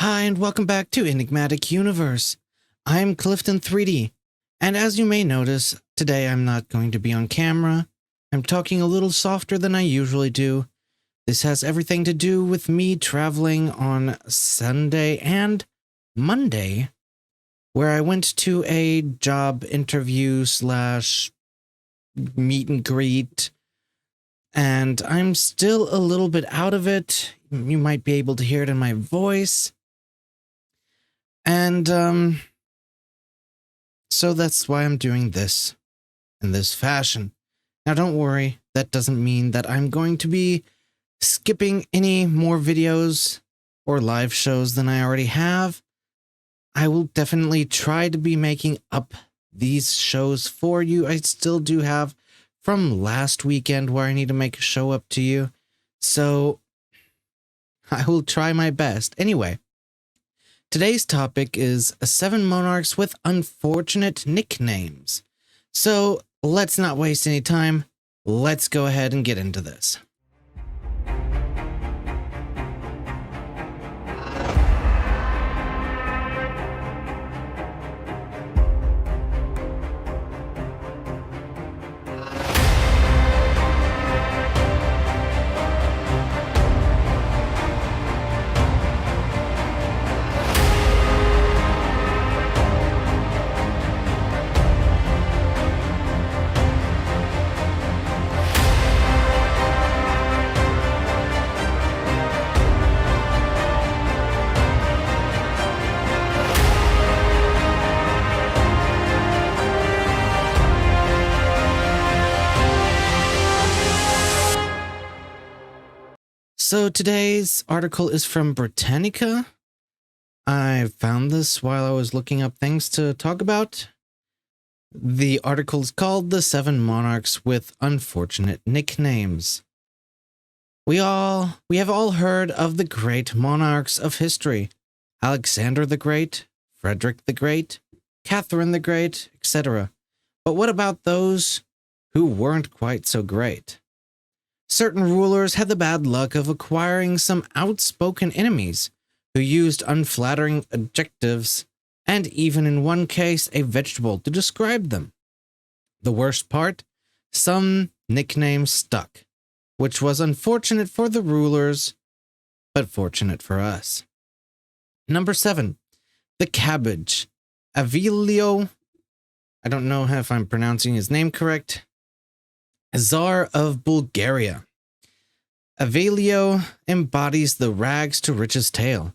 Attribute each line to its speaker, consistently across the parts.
Speaker 1: Hi, and welcome back to Enigmatic Universe. I'm Clifton 3D, and as you may notice, today I'm not going to be on camera. I'm talking a little softer than I usually do. This has everything to do with me traveling on Sunday and Monday, where I went to a job interview slash meet and greet, and I'm still a little bit out of it. You might be able to hear it in my voice. And, so that's why I'm doing this in this fashion. Now, don't worry, that doesn't mean that I'm going to be skipping any more videos or live shows than I already have. I will definitely try to be making up these shows for you. I still do have from last weekend where I need to make a show up to you. So I will try my best. Anyway. Today's topic is 7 monarchs with unfortunate nicknames. So let's not waste any time. Let's go ahead and get into this. So today's article is from Britannica. I found this while I was looking up things to talk about. The article is called The 7 Monarchs with Unfortunate Nicknames. We have all heard of the great monarchs of history. Alexander the Great, Frederick the Great, Catherine the Great, etc. But what about those who weren't quite so great? Certain rulers had the bad luck of acquiring some outspoken enemies who used unflattering adjectives and even in one case a vegetable to describe them. The worst part? Some nicknames stuck, which was unfortunate for the rulers, but fortunate for us. Number 7, the cabbage. Avilio, I don't know if I'm pronouncing his name correct, Tsar of Bulgaria. Avilio embodies the rags to riches tale.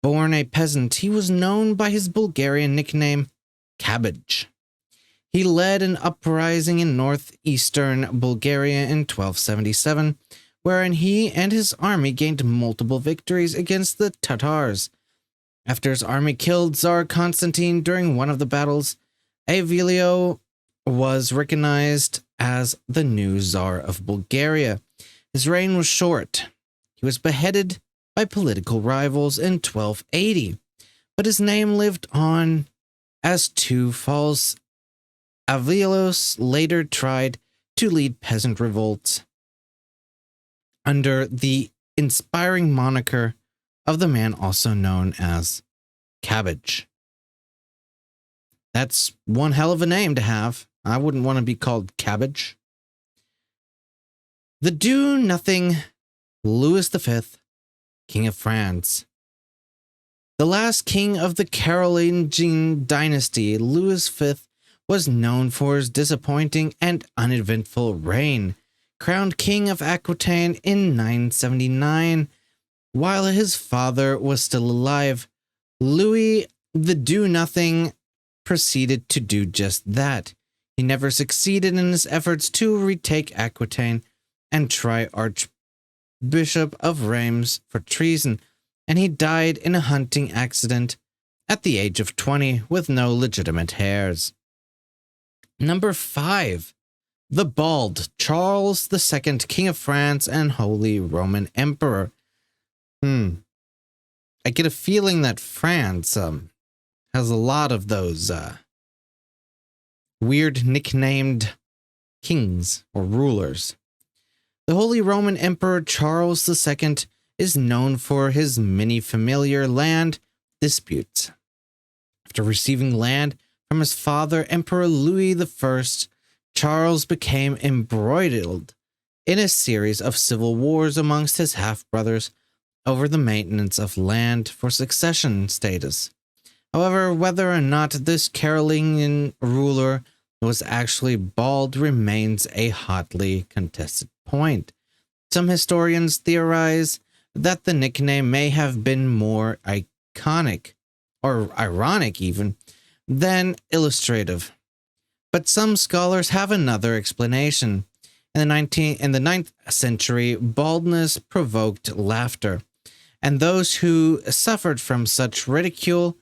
Speaker 1: Born a peasant, he was known by his Bulgarian nickname, Cabbage. He led an uprising in northeastern Bulgaria in 1277, wherein he and his army gained multiple victories against the Tatars. After his army killed Tsar Constantine during one of the battles, Avilio was recognized as the new Tsar of Bulgaria. His reign was short. He was beheaded by political rivals in 1280, but his name lived on as two false. Avilios later tried to lead peasant revolts under the inspiring moniker of the man also known as Cabbage. That's one hell of a name to have. I wouldn't want to be called Cabbage. The do-nothing Louis V, King of France. The last king of the Carolingian dynasty, Louis V was known for his disappointing and uneventful reign. Crowned king of Aquitaine in 979, while his father was still alive, Louis the do-nothing proceeded to do just that. He never succeeded in his efforts to retake Aquitaine and try Archbishop of Reims for treason, and he died in a hunting accident at the age of 20 with no legitimate heirs. Number 5. The Bald, Charles II, King of France and Holy Roman Emperor. I get a feeling that France has a lot of those weird nicknamed kings or rulers. The Holy Roman Emperor Charles II is known for his many familiar land disputes. After receiving land from his father, Emperor Louis I, Charles became embroiled in a series of civil wars amongst his half-brothers over the maintenance of land for succession status. However, whether or not this Carolingian ruler was actually bald remains a hotly contested point. Some historians theorize that the nickname may have been more iconic, or ironic even, than illustrative. But some scholars have another explanation. In the 9th century, baldness provoked laughter, and those who suffered from such ridicule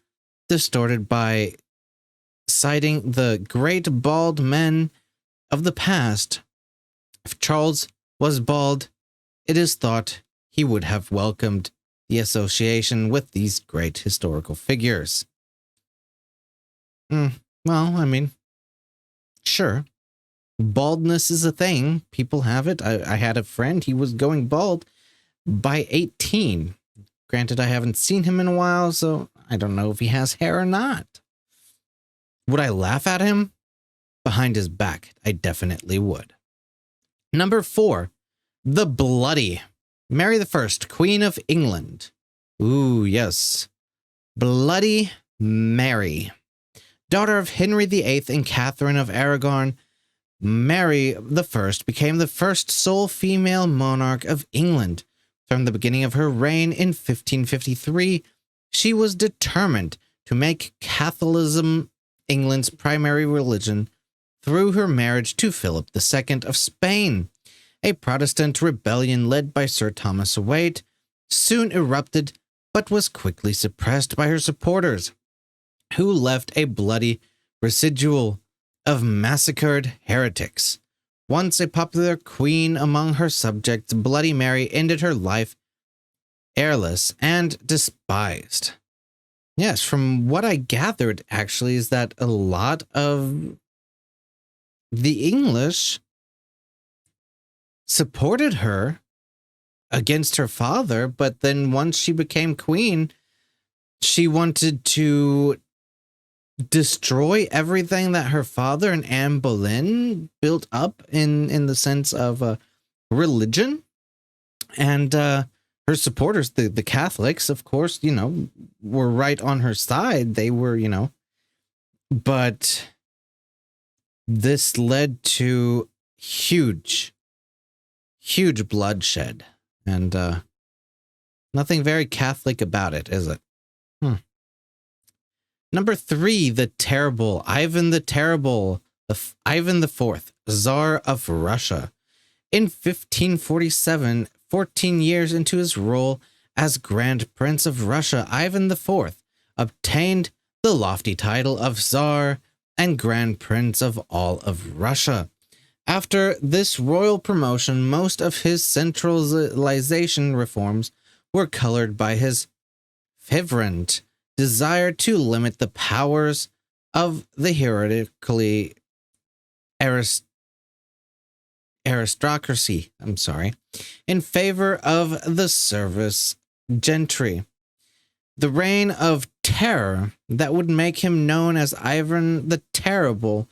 Speaker 1: distorted by citing the great bald men of the past. If Charles was bald, it is thought he would have welcomed the association with these great historical figures. Well, I mean, sure. Baldness is a thing. People have it. I had a friend, he was going bald by 18. Granted, I haven't seen him in a while, so I don't know if he has hair or not. Would I laugh at him? Behind his back, I definitely would. Number 4, the Bloody Mary I, Queen of England. Ooh, yes. Bloody Mary. Daughter of Henry VIII and Catherine of Aragon, Mary I became the first sole female monarch of England. From the beginning of her reign in 1553, she was determined to make Catholicism England's primary religion through her marriage to Philip II of Spain. A Protestant rebellion led by Sir Thomas Wyatt soon erupted, but was quickly suppressed by her supporters, who left a bloody residual of massacred heretics. Once a popular queen among her subjects, Bloody Mary ended her life heirless and despised. Yes, from what I gathered, actually, is that a lot of the English supported her against her father, but then once she became queen, she wanted to destroy everything that her father and Anne Boleyn built up in the sense of religion. And her supporters, the Catholics, of course, were right on her side. They were, but this led to huge bloodshed, and nothing very Catholic about it, is it? Number 3, the terrible Ivan the Terrible, Ivan IV, Tsar of Russia. In 1547, 14 years into his role as Grand Prince of Russia, Ivan IV obtained the lofty title of Tsar and Grand Prince of all of Russia. After this royal promotion, most of his centralization reforms were colored by his fervent desire to limit the powers of the hereditary aristocracy, in favor of the service gentry. The reign of terror that would make him known as Ivan the Terrible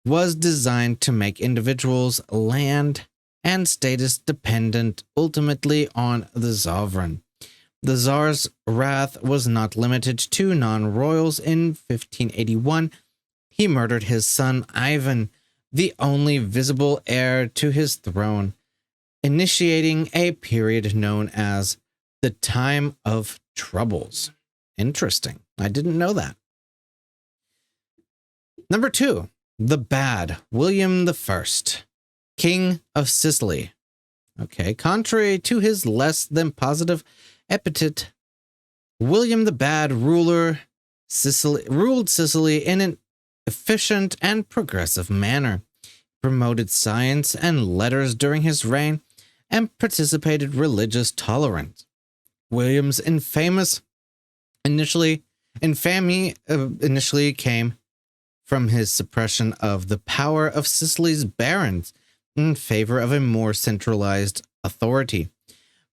Speaker 1: was designed to make individuals' land and status dependent ultimately on the sovereign. The Tsar's wrath was not limited to non-royals. In 1581, he murdered his son Ivan, the only visible heir to his throne, initiating a period known as the Time of Troubles. Interesting. I didn't know that. Number 2, the bad William I, King of Sicily. Okay, contrary to his less than positive epithet, William the Bad ruled Sicily in an efficient and progressive manner, promoted science and letters during his reign, and participated religious tolerance. William's infamy initially came from his suppression of the power of Sicily's barons in favor of a more centralized authority.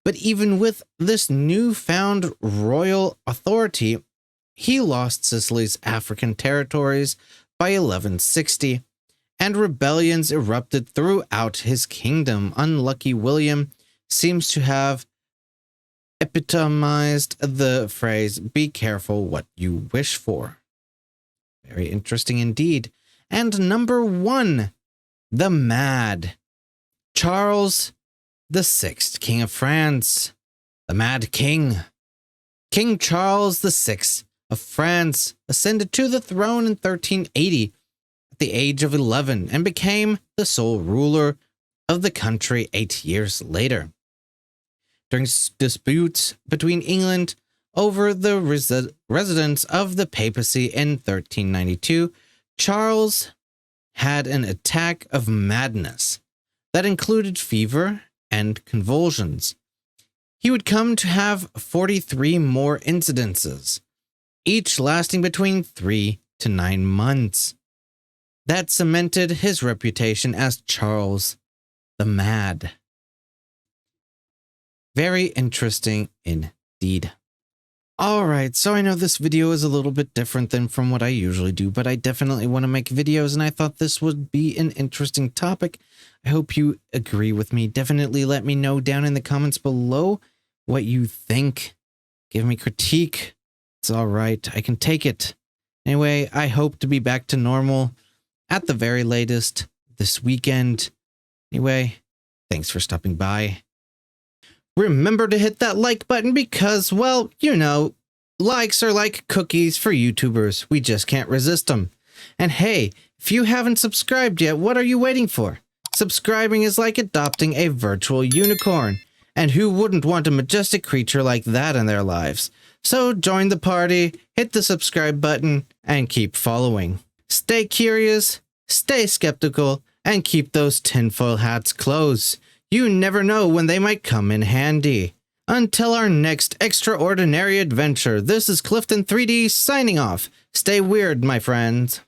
Speaker 1: But even with this newfound royal authority, he lost Sicily's African territories by 1160, and rebellions erupted throughout his kingdom. Unlucky William seems to have epitomized the phrase, "Be careful what you wish for." Very interesting indeed. And number 1, the Mad. Charles VI, King of France. The Mad King. King Charles VI of France ascended to the throne in 1380 at the age of 11 and became the sole ruler of the country 8 years later. During disputes between England over the residence of the papacy in 1392, Charles had an attack of madness that included fever and convulsions. He would come to have 43 more incidences, each lasting between 3 to 9 months. That cemented his reputation as Charles the Mad. Very interesting indeed. Alright, so I know this video is a little bit different than from what I usually do, but I definitely want to make videos, and I thought this would be an interesting topic. I hope you agree with me. Definitely let me know down in the comments below what you think. Give me critique. It's alright, I can take it. Anyway, I hope to be back to normal at the very latest this weekend. Anyway, thanks for stopping by. Remember to hit that like button because, well, you know, likes are like cookies for YouTubers. We just can't resist them. And hey, if you haven't subscribed yet, what are you waiting for? Subscribing is like adopting a virtual unicorn. And who wouldn't want a majestic creature like that in their lives? So join the party, hit the subscribe button, and keep following. Stay curious, stay skeptical, and keep those tinfoil hats closed. You never know when they might come in handy. Until our next extraordinary adventure, this is Clifton 3D signing off. Stay weird, my friends.